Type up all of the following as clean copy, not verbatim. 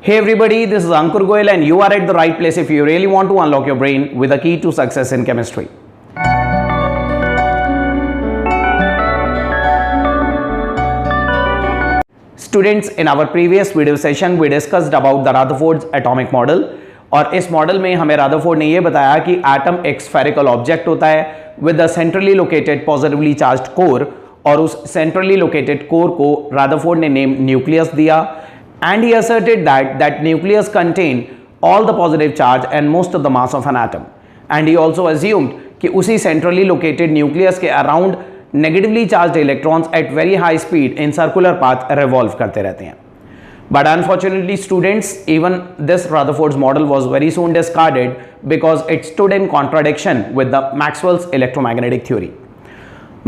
Hey everybody, this is ankurchemgoyal and you are at the right place if you really want to unlock your brain with a key to success in chemistry. Students, in our previous video session we discussed about the Rutherford's atomic model और इस model में हमें Rutherford ने यह बताया कि atom एक spherical object होता है with a centrally located positively charged core और उस सेंट्रली लोकेटेड कोर को रदरफोर्ड ने नेम न्यूक्लियस दिया. And he asserted that nucleus contained all the positive charge and most of the mass of an atom. And he also assumed कि उसी centrally located nucleus के around negatively charged electrons at very high speed in circular path revolve करते रहते हैं. But unfortunately students, even this Rutherford's model was very soon discarded because it stood in contradiction with the Maxwell's electromagnetic theory.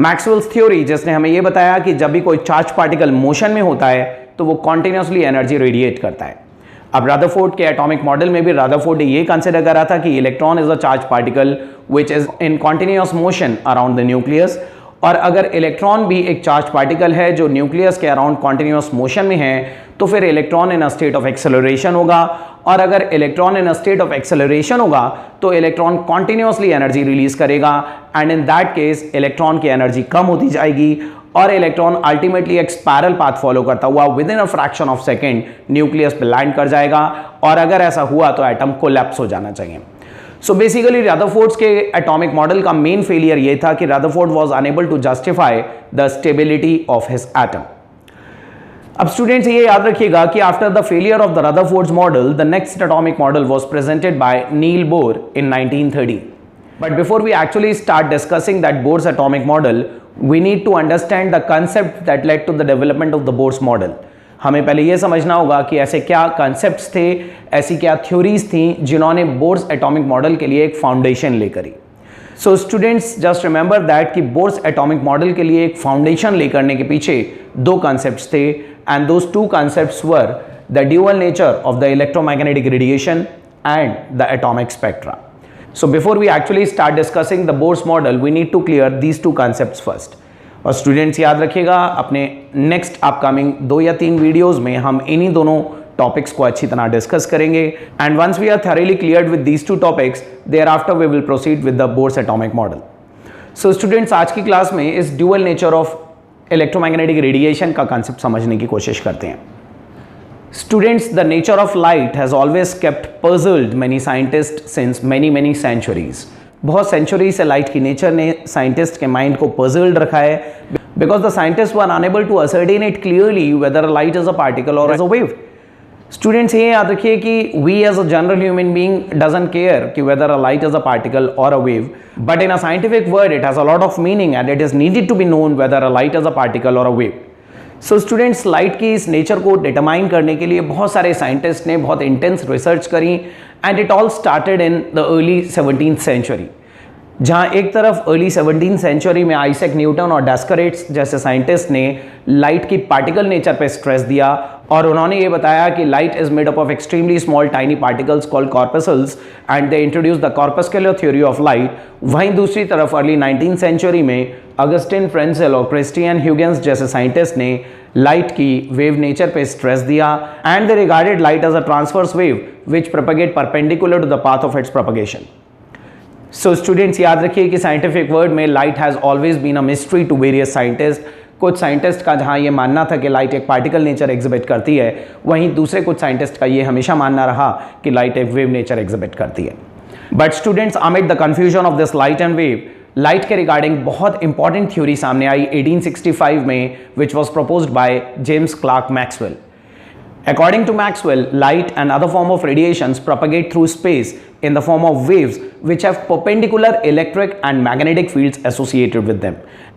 Maxwell's theory जिसने हमें ये बताया कि जब भी कोई चार्ज पार्टिकल मोशन में होता है तो वो कॉन्टिन्यूसली एनर्जी रेडिएट करता है. अब रदरफोर्ड के एटॉमिक मॉडल में भी रदरफोर्ड ने ये कंसिडर करा था कि electron is a charge particle which is in continuous motion around the nucleus. और अगर इलेक्ट्रॉन भी एक चार्ज पार्टिकल है जो न्यूक्लियस के अराउंड कॉन्टिन्यूस मोशन में है तो फिर electron in a state of acceleration होगा. और अगर electron in a state of acceleration होगा तो इलेक्ट्रॉन कॉन्टिन्यूसली एनर्जी रिलीज करेगा and in that case electron की एनर्जी कम होती जाएगी और इलेक्ट्रॉन अल्टीमेटली एक स्पाइरल पाथ फॉलो करता हुआ with in a fraction of second nucleus पे लैंड कर जाएगा और अगर ऐसा हुआ तो एटम कोलैप्स हो जाना चाहिए. सो बेसिकली रदरफोर्ड्स के एटॉमिक मॉडल का मेन फेलियर ये था कि Rutherford was unable to justify the stability of his atom. अब स्टूडेंट्स ये याद रखिएगा कि after the failure of the Rutherford's model the next atomic model was presented by Niels Bohr in 1930. But before we actually start discussing that Bohr's atomic model we need to understand the concept that led to the development of the Bohr's model. हमें पहले ये समझना होगा कि ऐसे क्या concepts थे, ऐसी क्या theories थी जिन्होंने Bohr's atomic model के लिए एक foundation ले करी. So students just remember that कि Bohr's atomic model के लिए एक foundation ले करने के पीछे दो concepts थे and those two concepts were the dual nature of the electromagnetic radiation and the atomic spectra. So before we actually start discussing the Bohr's model, we need to clear these two concepts first. और students याद रखिएगा अपने next upcoming 2 या 3 videos में हम इन्हीं दोनों topics को अच्छी तरह डिस्कस करेंगे and once we are thoroughly cleared with these two topics thereafter we will proceed with the Bohr's atomic model. So students आज की क्लास में इस dual nature of electromagnetic radiation का कंसेप्ट समझने की कोशिश करते हैं. Students, the nature of light has always kept puzzled many scientists since many centuries. बहुत सेंचुरी से लाइट की नेचर ने साइंटिस्ट के माइंड को puzzled रखा है because the scientists were unable to ascertain it clearly whether a light is a particle or as a wave. Students, ये याद रखिए कि we as a general human being doesn't care कि whether a light is a particle or a wave, but in a scientific word it has a lot of meaning and it is needed to be known whether a light is a particle or a wave. So students light की इस nature को determine करने के लिए बहुत सारे scientist ने बहुत इंटेंस रिसर्च करी and it all started in the early 17th century. जहाँ एक तरफ अर्ली 17th सेंचुरी में आइजैक न्यूटन और डेस्करेट्स जैसे साइंटिस्ट ने लाइट की पार्टिकल नेचर पे स्ट्रेस दिया और उन्होंने ये बताया कि light is made up of extremely small tiny particles called corpuscles and they introduce the corpuscular theory of light. वहीं दूसरी तरफ अर्ली 19th सेंचुरी में अगस्टिन फ्रेंसेल और क्रिस्टियन ह्यूगेंस जैसे साइंटिस्ट ने लाइट की वेव नेचर पे स्ट्रेस दिया and they regarded light as a transverse wave which propagate perpendicular to the path of its propagation. So students याद रखिए कि साइंटिफिक वर्ड में light has always been a mystery to various scientists. कुछ scientist का जहाँ ये मानना था कि लाइट एक पार्टिकल नेचर एग्जिबिट करती है, वहीं दूसरे कुछ साइंटिस्ट का ये हमेशा मानना रहा कि लाइट एक वेव नेचर एग्जिबिट करती है. But students, amid the confusion of this light and wave, light के रिगार्डिंग बहुत इंपॉर्टेंट थ्योरी सामने आई 1865 में which was proposed by James Clerk Maxwell. According to Maxwell, light and other form of radiations propagate through space in the form of waves which have perpendicular electric and magnetic fields associated with them,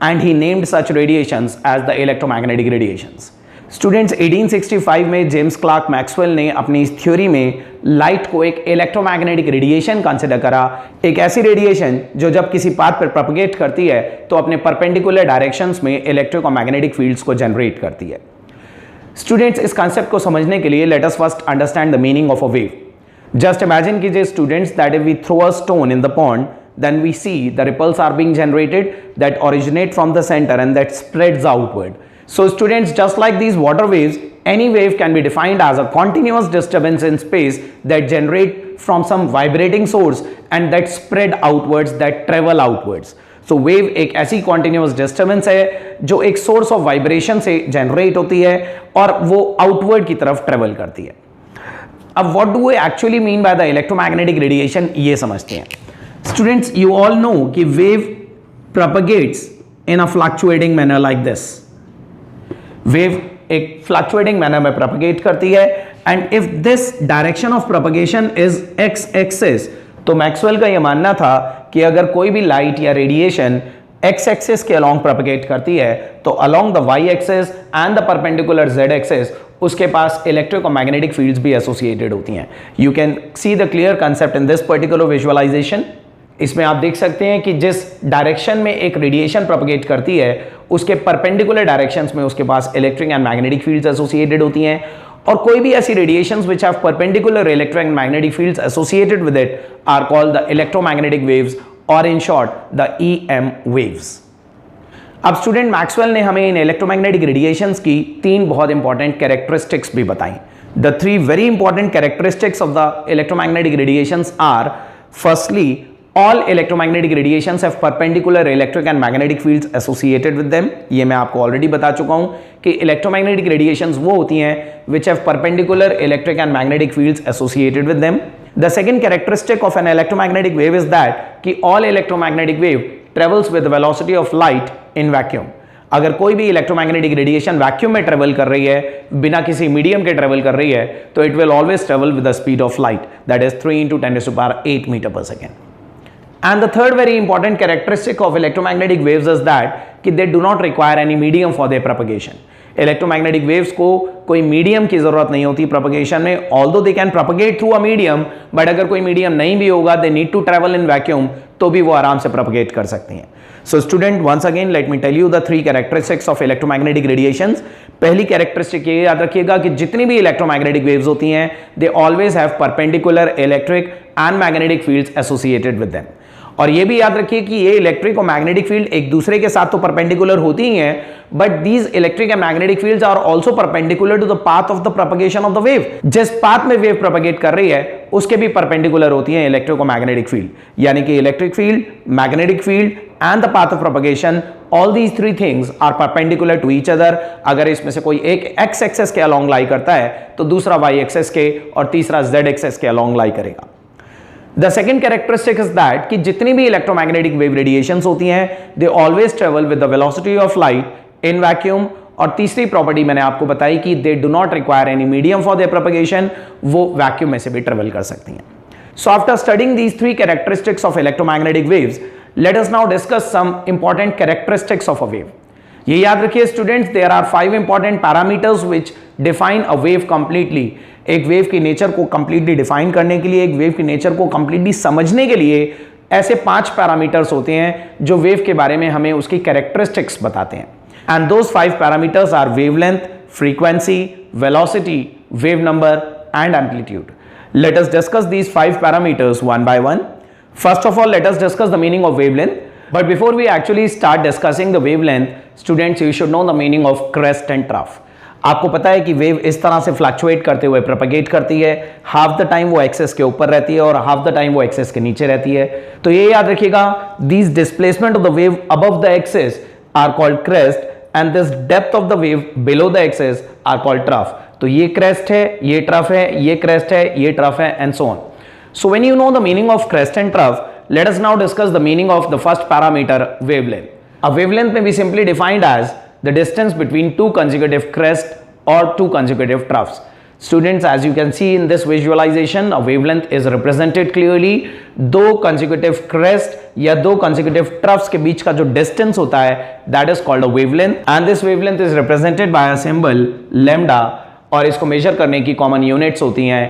and he named such radiations as the electromagnetic radiations. Students, 1865 में James Clerk Maxwell ने अपनी इस theory में light को एक electromagnetic radiation consider करा, एक ऐसी रेडिएशन जो जब किसी पाथ पर प्रोपगेट करती है तो अपने परपेंडिकुलर डायरेक्शंस में इलेक्ट्रिक और मैग्नेटिक फील्ड्स को जनरेट करती है. स्टूडेंट्स, इस कंसेप्ट को समझने के लिए let us first understand the meaning of a wave. Just imagine कीजिए students that if we throw a stone in the pond then we see the ripples are being generated that originate from the center and that spreads outward. So students, just like these water waves, any wave can be defined as a continuous disturbance in space that generate from some vibrating source and that spread outwards, that travel outwards. So wave एक ऐसी continuous disturbance है जो एक source of vibration से generate होती है और वो outward की तरफ travel करती है. अब what do we actually mean by the electromagnetic radiation, ये समझते हैं. Students, you all know कि wave propagates in a fluctuating manner like this. Wave एक फ्लक्चुएटिंग मैनर में प्रोपगेट करती है and if this direction of propagation is x axis, तो Maxwell का यह मानना था कि अगर कोई भी लाइट या रेडिएशन एक्स एक्सिस के अलोंग प्रोपगेट करती है तो along the Y axis and the perpendicular Z axis उसके पास इलेक्ट्रिक और मैग्नेटिक फील्ड्स भी एसोसिएटेड होती हैं. You can see the clear concept in this particular visualization. इसमें आप देख सकते हैं कि जिस डायरेक्शन में एक रेडिएशन प्रोपगेट करती है उसके परपेंडिकुलर डायरेक्शंस में उसके पास electric and magnetic fields associated होती हैं, और कोई भी ऐसी radiations which have perpendicular electric and magnetic fields associated with it are called the electromagnetic waves और in short the EM waves. अब स्टूडेंट मैक्सवेल ने हमें इन इलेक्ट्रोमैग्नेटिक रेडिएशंस की तीन बहुत इंपॉर्टेंट कैरेक्टरिस्टिक्स भी बताई. The three very important characteristics of the electromagnetic radiations are, firstly, all electromagnetic radiations have perpendicular electric and magnetic fields associated with them. ये मैं आपको ऑलरेडी बता चुका हूं कि electromagnetic radiations वो होती हैं which have perpendicular electric and magnetic fields associated with them. The second characteristic of an electromagnetic wave is that कि all electromagnetic wave travels with the velocity of light in vacuum. अगर कोई भी electromagnetic radiation vacuum में travel कर रही है, बिना किसी मीडियम के ट्रेवल कर रही है, तो it will always travel with the speed of light, that is 3 × 10⁸ metre per second. And the third very important characteristic of electromagnetic waves is that कि they do not require any medium for their propagation. Electromagnetic waves को कोई medium की जरूरत नहीं होती propagation में, although they can propagate through a medium, but अगर कोई medium नहीं भी होगा, they need to travel in vacuum, तो भी वो आराम से propagate कर सकती हैं. So student, once again let me tell you the three characteristics of electromagnetic radiations. पहली कैरेक्टरिस्टिक ये याद रखिएगा कि जितनी भी इलेक्ट्रोमैग्नेटिक वेव्स होती हैं they always have perpendicular electric and magnetic fields associated with them. और ये भी याद रखिए कि ये इलेक्ट्रिक और मैग्नेटिक फील्ड एक दूसरे के साथ तो परपेंडिकुलर होती ही हैं, but these electric and magnetic fields are also perpendicular to the path of the propagation of the wave. जिस पाथ में वेव प्रोपगेट कर रही है उसके भी परपेंडिकुलर होती हैं इलेक्ट्रिक और मैग्नेटिक फील्ड. यानी कि electric field, magnetic field and the path of propagation, all these three things are perpendicular to each other. अगर इसमें से कोई एक एक्स एक्सिस के अलोंग लाई करता है तो दूसरा वाई एक्सिस के और तीसरा जेड एक्सिस के अलोंग लाई करेगा. The second characteristic is that कि जितनी भी electromagnetic wave radiations होती हैं they always travel with the velocity of light in vacuum. और तीसरी प्रॉपर्टी मैंने आपको बताई कि they do not require any medium for their propagation, वो वैक्यूम में से भी ट्रेवल कर सकती हैं. So after studying these three characteristics of electromagnetic waves, let us now discuss some important characteristics of a wave. ये याद रखिए students, there are 5 important parameters which define a wave completely. एक वेव की nature को completely define करने के लिए, एक वेव की नेचर को कंप्लीटली समझने के लिए ऐसे 5 पैरामीटर्स होते हैं जो वेव के बारे में हमें उसकी कैरेक्टरिस्टिक्स बताते हैं. And those 5 parameters are wavelength, frequency, velocity, wave number and amplitude. Let us discuss these 5 parameters one by one. First of all let us discuss the meaning of wavelength. But before we actually start discussing the wavelength, students, you should know the meaning of crest and trough. आपको पता है कि wave इस तरह से fluctuate करते हुए propagate करती है. हाफ द टाइम वो एक्सेस के ऊपर रहती है और हाफ द टाइम वो एक्सेस के नीचे रहती है. तो ये याद रखिएगा, these displacement of the wave above the axis are called crest and this depth of the wave below the axis are called trough. तो ये क्रेस्ट है, ये ट्रफ है, ये क्रेस्ट है, ये ट्रफ है and so on. So when you know the meaning of crest and trough, let us now discuss the meaning of the first parameter, wavelength. A wavelength may be simply defined as the distance between two consecutive crests or two consecutive troughs. Students, as you can see in this visualization, a wavelength is represented clearly. दो consecutive crest या दो consecutive troughs के बीच का जो distance होता है, that is called a wavelength, and this wavelength is represented by a symbol lambda. और इसको मेजर करने की common units होती हैं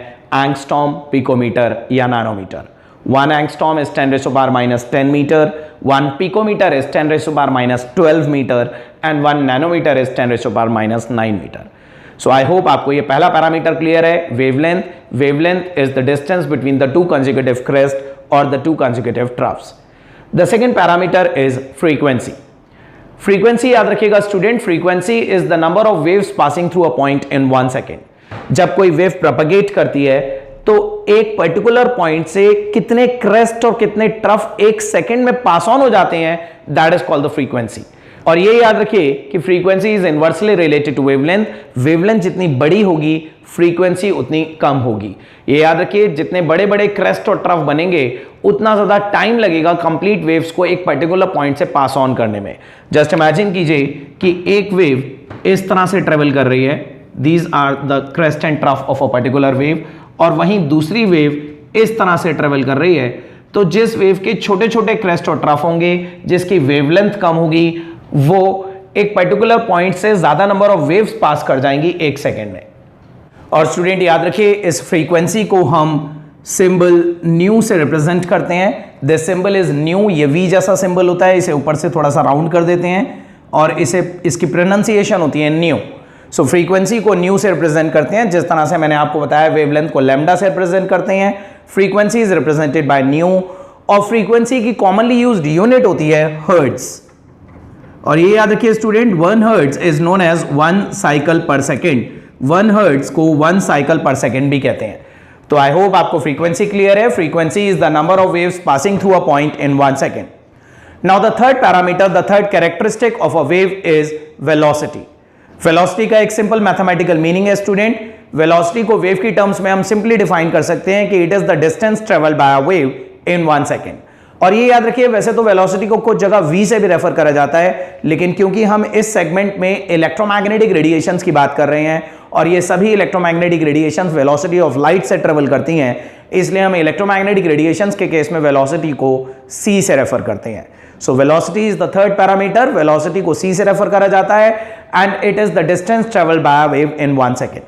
angstrom, picometer या nanometer. 1 angstrom is 10⁻⁻10 meter, 1 picometer is 10⁻⁻12 meter, and 1 nanometer is 10⁻⁻9 meter. So I hope आपको ये पहला पैरामीटर क्लियर है, wavelength. Wavelength is the distance between the two consecutive crest और the two consecutive troughs. The second parameter is frequency. Frequency याद रखिएगा student, frequency is the number of waves passing through a point in 1 second. जब कोई wave propagate करती है तो एक particular point से कितने क्रेस्ट और कितने ट्रफ एक सेकेंड में पास ऑन हो जाते हैं, that is called the frequency. और ये याद रखिए कि frequency is inversely related to wavelength. Wavelength जितनी बड़ी होगी फ्रीक्वेंसी उतनी कम होगी। ये याद रखिए, जितने बड़े बड़े क्रेस्ट और ट्रफ बनेंगे उतना ज्यादा टाइम लगेगा कंप्लीट वेव्स को एक पर्टिकुलर पॉइंट से पास ऑन करने में। जस्ट इमेजिन कीजिए कि एक वेव इस तरह से ट्रेवल कर रही है, these are the crest and trough of a particular wave, और वहीं दूसरी वेव इस तरह से ट्रेवल कर रही है। तो जिस वेव के छोटे छोटे क्रेस्ट और ट्रफ होंगे, जिसकी वेवलेंथ कम होगी, वो एक पर्टिकुलर पॉइंट से ज्यादा नंबर ऑफ वेव्स पास कर जाएंगी एक सेकेंड में। और स्टूडेंट याद रखिए, इस फ्रीक्वेंसी को हम सिंबल न्यू से रिप्रेजेंट करते हैं। दिस सिंबल इज न्यू, ये वी जैसा सिंबल होता है, इसे ऊपर से थोड़ा सा राउंड कर देते हैं और इसकी प्रोनाउंसिएशन होती है न्यू। सो फ्रीक्वेंसी को न्यू से रिप्रेजेंट करते हैं, जिस तरह से मैंने आपको बताया वेवलेंथ को लैम्डा से रिप्रेजेंट करते हैं। Frequency is represented by nu, और फ्रीक्वेंसी की कॉमनली यूज्ड यूनिट होती है हर्ट्ज। और ये याद रखिए student, 1 hertz is known as 1 cycle per second. 1 hertz को 1 साइकिल पर सेकेंड भी कहते हैं। तो आई होप आपको फ्रीक्वेंसी क्लियर है। Frequency is the number of waves passing through a point in 1 second. Now the third parameter, the third characteristic of a wave is velocity. Velocity का एक simple mathematical meaning है student. Velocity को wave की terms में हम simply define कर सकते हैं कि it is the distance travelled by a wave in 1 second. और ये याद रखिए, वैसे तो वेलोसिटी को कुछ जगह v से भी रेफर करा जाता है, लेकिन क्योंकि हम इस सेगमेंट में इलेक्ट्रोमैग्नेटिक रेडिएशंस की बात कर रहे हैं और ये सभी electromagnetic radiations velocity of light से ट्रेवल करती हैं, इसलिए हम इलेक्ट्रोमैग्नेटिक रेडिएशंस के केस में वेलोसिटी को c से रेफर करते हैं। So velocity is the third parameter. Velocity को c से रेफर करा जाता है and it is the distance travelled by a wave in 1 second.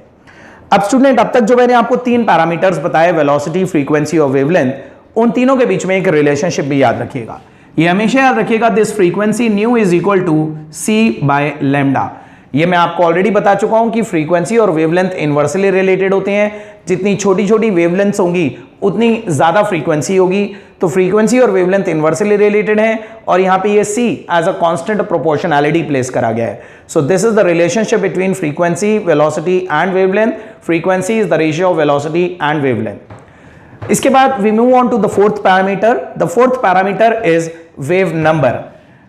अब स्टूडेंट, अब तक जो मैंने आपको 3 पैरामीटर्स बताए, वेलोसिटी, फ्रीक्वेंसी और वेवलेंथ, उन तीनों के बीच में एक रिलेशनशिप भी याद रखिएगा। ये हमेशा याद रखिएगा, this frequency nu is equal to c by lambda. ये मैं आपको ऑलरेडी बता चुका हूं कि फ्रीक्वेंसी और वेवलेंथ इनवर्सली रिलेटेड होते हैं। जितनी छोटी छोटी वेवलेंथ्स होंगी उतनी ज्यादा फ्रीक्वेंसी होगी। तो फ्रीक्वेंसी और वेवलेंथ इनवर्सली रिलेटेड है और यहां पे ये c as a constant proportionality place करा गया है। So this is the relationship between frequency, velocity and wavelength. Frequency is the ratio of velocity and wavelength. इसके बाद we move on to the fourth parameter. The fourth parameter is wave number.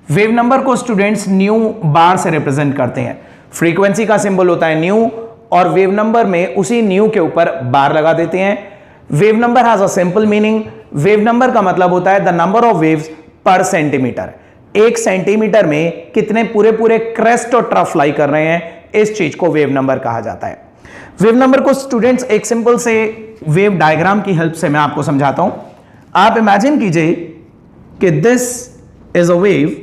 Wave number को students nu bar से represent करते हैं। Frequency का symbol होता है new और वेव नंबर में उसी न्यू के ऊपर बार लगा देते हैं। Wave number has a simple meaning. Wave number का मतलब होता है द नंबर ऑफ वेव्स पर सेंटीमीटर। 1 सेंटीमीटर में कितने पूरे पूरे क्रेस्ट और ट्रफ फ्लाई कर रहे हैं, इस चीज को वेव नंबर कहा जाता है। वेव नंबर को स्टूडेंट्स एक सिंपल से वेव डायग्राम की हेल्प से मैं आपको समझाता हूं। आप इमेजिन कीजिए कि this is a wave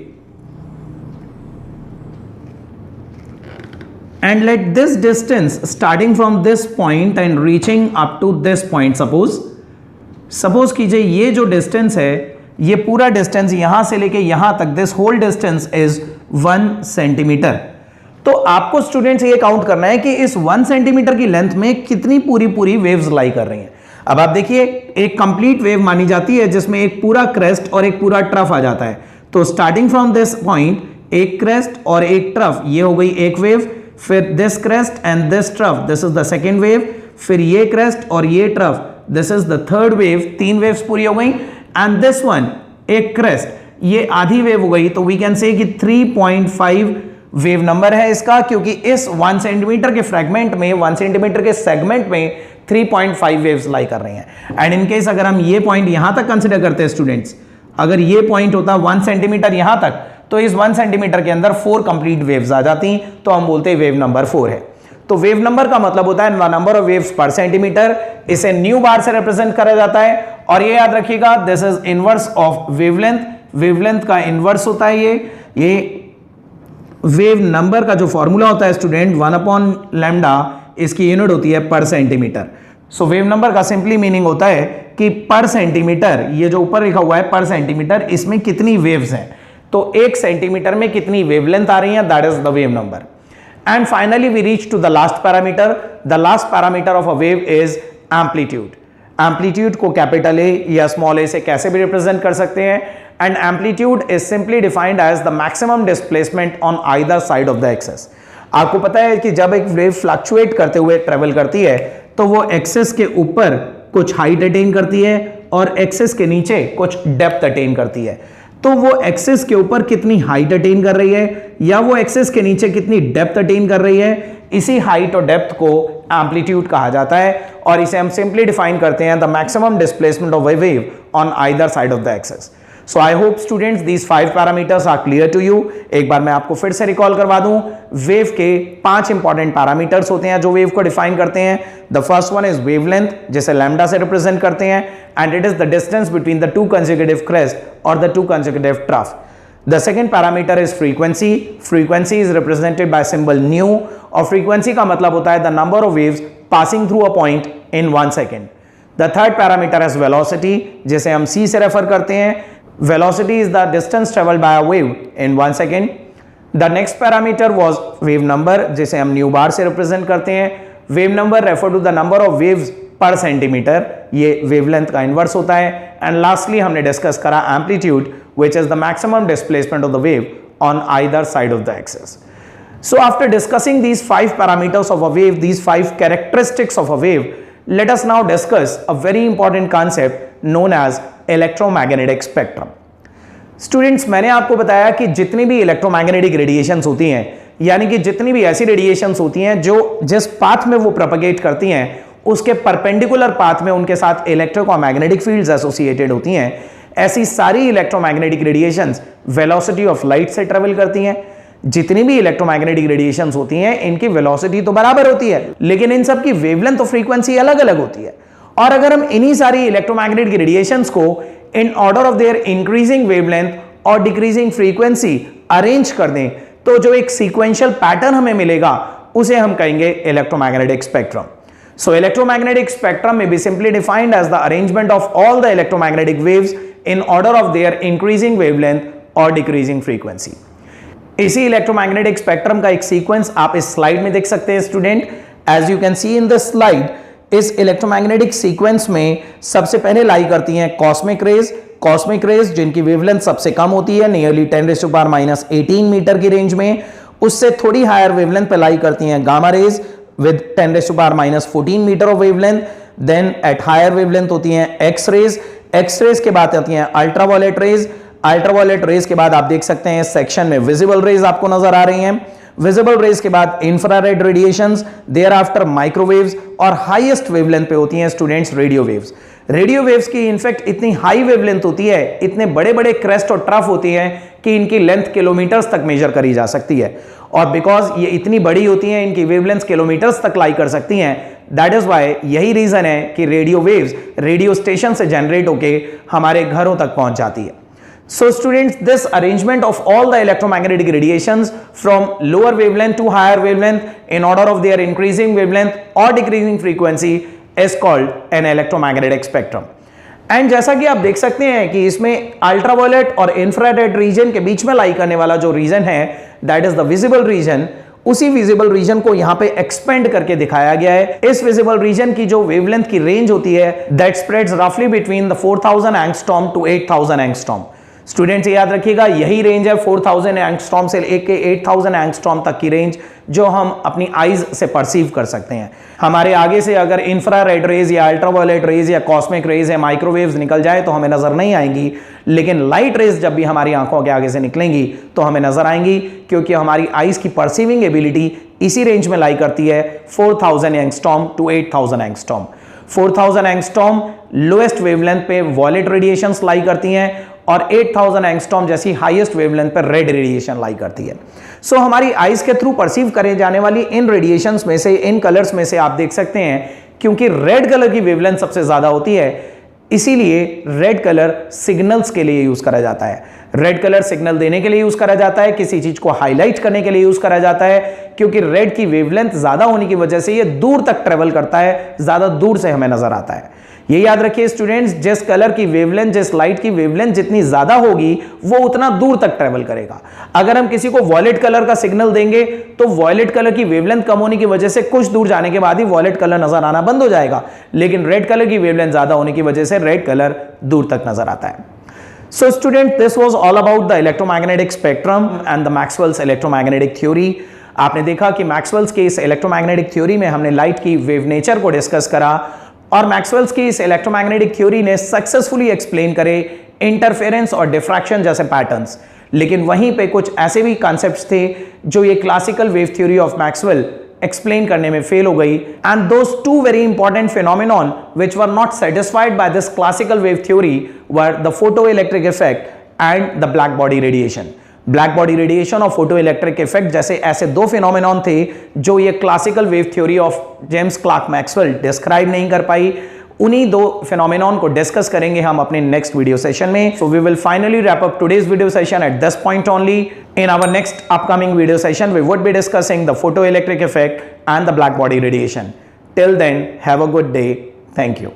and let this distance starting from this point and reaching up to this point, suppose कीजिए ये जो डिस्टेंस है, ये पूरा डिस्टेंस यहां से लेके यहां तक, this whole distance is 1 centimetre. तो आपको स्टूडेंट्स ये काउंट करना है कि इस 1 सेंटीमीटर की लेंथ में कितनी पूरी पूरी वेव्स लाई कर रही हैं। अब आप देखिए, एक कंप्लीट वेव मानी जाती है जिसमें एक पूरा क्रेस्ट और एक पूरा ट्रफ आ जाता है। तो स्टार्टिंग फ्रॉम दिस पॉइंट एक क्रेस्ट और एक ट्रफ, ये हो गई एक वेव। फिर this crest and this trough, this is the second wave. फिर ये क्रेस्ट और ये trough, this is the third wave. 3 waves पूरी हो गई। एंड दिस वन, एक क्रेस्ट, ये आधी वेव हो गई। तो वी कैन से कि 3.5 वेव नंबर है इसका, क्योंकि इस 1 सेंटीमीटर के फ्रेगमेंट में, 1 सेंटीमीटर के सेगमेंट में 3.5 वेव्स लाई कर रही हैं। एंड इन केस अगर हम ये पॉइंट यहां तक कंसिडर करते हैं स्टूडेंट्स, अगर ये पॉइंट होता 1 सेंटीमीटर यहां तक, तो इस 1 सेंटीमीटर के अंदर 4 कंप्लीट वेव्स आ जाती, तो हम बोलते हैं वेव नंबर 4 है। तो वेव नंबर का मतलब होता है नंबर ऑफ वेव्स पर सेंटीमीटर। इसे न्यू बार से रिप्रेजेंट करा जाता है। और ये याद रखिएगा, this is inverse of wavelength. Wavelength का इनवर्स होता है ये वेव नंबर का जो फॉर्मूला होता है स्टूडेंट, 1/λ, इसकी यूनिट होती है पर सेंटीमीटर। सो वेव नंबर का सिंपली मीनिंग होता है कि पर सेंटीमीटर, ये जो ऊपर लिखा हुआ है पर सेंटीमीटर, इसमें कितनी वेव्स हैं। तो 1 सेंटीमीटर में कितनी वेवलेंथ आ रही है, that is the wave number. And finally we reach to the last parameter. The last parameter of a wave is amplitude. Amplitude को कैपिटल ए या स्मॉल ए से कैसे भी रिप्रेजेंट कर सकते हैं। and amplitude is simply defined as the maximum displacement on either side of the axis. आपको पता है कि जब एक वेव फ्लक्चुएट करते हुए ट्रेवल करती है तो वो एक्सिस के ऊपर कुछ हाइट अटेन करती है और एक्सिस के नीचे कुछ डेप्थ अटेन करती है। तो वो एक्सिस के ऊपर कितनी हाइट अटेन कर रही है या वो एक्सिस के नीचे कितनी डेप्थ अटेन कर रही है, इसी हाइट और डेप्थ को एम्पलीट्यूड कहा जाता है और इसे हम सिंपली डिफाइन करते हैं the maximum displacement of a wave on either side of the axis. So I hope students these 5 parameters are clear to you. एक बार मैं आपको फिर से रिकॉल करवा दूं, वेव के 5 इंपॉर्टेंट पैरामीटर्स होते हैं जो वेव को डिफाइन करते हैं। The first one is wavelength, जिसे लैम्डा से रिप्रेजेंट करते हैं, and it is the distance between the 2 consecutive crest और the 2 consecutive trough. The second parameter is frequency. Frequency is represented by symbol nu और frequency का मतलब होता है the number of waves passing through a point in 1 second. The third parameter is velocity, जिसे हम c से refer करते हैं। Velocity is the distance traveled by a wave in 1 second. The next parameter was wave number, जिसे हम nu bar से represent करते हैं। Wave number refer to the number of waves per centimeter, ये wavelength का inverse होता है। And lastly हमने डिस्कस करा amplitude, which is the maximum displacement of the wave on either side of the axis. So after discussing these 5 parameters of a wave, these 5 characteristics of a wave, let us now discuss a very important concept known as electromagnetic spectrum. Students, मैंने आपको बताया कि जितनी भी electromagnetic radiations होती हैं, यानी कि जितनी भी ऐसी radiations होती हैं जो जिस पाथ में वो propagate करती हैं उसके परपेंडिकुलर पाथ में उनके साथ इलेक्ट्रिक और मैग्नेटिक फील्ड्स एसोसिएटेड होती हैं, ऐसी सारी electromagnetic radiations velocity of light से ट्रेवल करती हैं। जितनी भी इलेक्ट्रोमैग्नेटिक रेडिएशंस होती हैं इनकी वेलोसिटी तो बराबर होती है, लेकिन इन सब की वेवलेंथ और फ्रीक्वेंसी अलग अलग होती है। और अगर हम इन्हीं सारी इलेक्ट्रोमैग्नेटिक रेडिएशंस को in order of their increasing wavelength और डिक्रीजिंग फ्रीक्वेंसी अरेंज कर दें तो जो एक सीक्वेंशियल पैटर्न हमें मिलेगा उसे हम कहेंगे electromagnetic spectrum. So electromagnetic spectrum may be simply defined as the arrangement of all the electromagnetic waves in order of their increasing wavelength or decreasing frequency. इसी electromagnetic spectrum का एक sequence आप इस slide में देख सकते हैं student. As you can see in this slide, इस electromagnetic sequence में सबसे पहले लाई करती हैं cosmic rays। Cosmic rays जिनकी wavelength सबसे कम होती है, nearly 10⁻18 मीटर की रेंज में, उससे थोड़ी हायर wavelength पे लाई करती हैं gamma rays with 10⁻14 metre of wavelength. Then at higher wavelength होती हैं एक्स रेज। एक्स रेज के बाद आती हैं अल्ट्रावायलेट रेज। अल्ट्रावायलेट रेज के बाद आप देख सकते हैं सेक्शन में विजिबल रेज आपको नजर आ रही हैं। विजिबल रेज के बाद infrared radiations, thereafter microwaves और हाईएस्ट वेवलेंथ पे होती हैं students radio waves. Radio waves की इनफैक्ट इतनी हाई वेवलेंथ होती है, इतने बड़े बड़े क्रेस्ट और ट्रफ होती हैं कि इनकी लेंथ किलोमीटर्स तक मेजर करी जा सकती है। और बिकॉज ये इतनी बड़ी होती हैं, इनकी वेवलेंथ किलोमीटर्स तक लाई कर सकती हैं, दैट इज वाई यही रीजन है कि रेडियो वेव्स रेडियो स्टेशन से जनरेट होके हमारे घरों तक पहुंच जाती है। So students, this arrangement of all the electromagnetic radiations from lower wavelength to higher wavelength in order of their increasing wavelength or decreasing frequency is called an electromagnetic spectrum. And जैसा कि आप देख सकते हैं कि इसमें अल्ट्रावायलेट और infrared reason के बीच में लाई करने वाला जो रीजन है that is the visible region, उसी विजिबल रीजन को यहां पे एक्सपेंड करके दिखाया गया है। इस विजिबल रीजन की जो वेवलेंथ की रेंज होती है दैट स्प्रेड्स रफली between the 4000 angstrom to 8000 angstrom. Students याद रखिएगा यही रेंज है 4000 एंगस्ट्रॉम से लेके 8000 एंगस्ट्रॉम तक की रेंज जो हम अपनी आईज से परसीव कर सकते हैं। हमारे आगे से अगर इंफ्रारेड रेज या अल्ट्रावायलेट रेज या कॉस्मिक रेज या माइक्रोवेव्स निकल जाए तो हमें नजर नहीं आएंगी, लेकिन लाइट रेज जब भी हमारी आंखों के आगे से निकलेंगी तो हमें नजर आएंगी, क्योंकि हमारी आईज की परसीविंग एबिलिटी इसी रेंज में लाई करती है 4000 angstrom to 8000 angstrom. 4000 angstrom lowest wavelength पे वॉयलेट रेडिएशंस लाई करती हैं और 8000 एंगस्ट्रॉम जैसी हाईएस्ट वेवलेंथ पर रेड रेडिएशन लाई करती है। सो हमारी आईज के थ्रू परसीव करे जाने वाली इन रेडिएशंस में से, इन कलर्स में से आप देख सकते हैं, क्योंकि रेड कलर की वेवलेंथ सबसे ज्यादा होती है, इसीलिए रेड कलर सिग्नल्स के लिए यूज करा जाता है। रेड कलर सिग्नल देने के लिए यूज करा जाता है, किसी चीज को हाईलाइट करने के लिए यूज करा जाता है, क्योंकि रेड की वेवलेंथ ज्यादा होने की वजह से ये दूर तक ट्रेवल करता है, ज्यादा दूर से हमें नजर आता है। ये याद रखिए स्टूडेंट्स, जिस कलर की वेवलेंथ, जिस लाइट की वेवलेंथ जितनी ज्यादा होगी वो उतना दूर तक ट्रेवल करेगा। अगर हम किसी को वॉयलेट कलर का सिग्नल देंगे तो वॉयलेट कलर की वेवलेंथ कम होने की वजह से कुछ दूर जाने के बाद ही वॉयलेट कलर नजर आना बंद हो जाएगा, लेकिन रेड कलर की वेवलेंथ ज्यादा होने की वजह से रेड कलर दूर तक नजर आता है। So student, this was all about the electromagnetic spectrum and the Maxwell's electromagnetic theory. आपने देखा कि मैक्सवेल्स के इस इलेक्ट्रोमैग्नेटिक थ्योरी में हमने लाइट की वेव नेचर को डिस्कस करा और मैक्सवेल्स की इस इलेक्ट्रोमैग्नेटिक थ्योरी ने सक्सेसफुली एक्सप्लेन करे इंटरफेरेंस और डिफ्रैक्शन जैसे पैटर्न्स। लेकिन वहीं पे कुछ ऐसे भी कॉन्सेप्ट्स थे जो ये classical wave theory of Maxwell explain करने में फेल हो गई, and those two very important phenomenon which were not satisfied by this classical wave theory were the photoelectric effect and the black body radiation. Black body radiation और photoelectric effect जैसे ऐसे दो phenomenon थे जो ये classical wave theory of James Clerk Maxwell describe नहीं कर पाई। उन्हीं दो फिनोमिनॉन को डिस्कस करेंगे हम अपने नेक्स्ट वीडियो सेशन में। So we will finally wrap up today's video session at this point only. In our next upcoming video session we would be discussing the photoelectric effect and the black body radiation. Till then, have a good day. Thank you.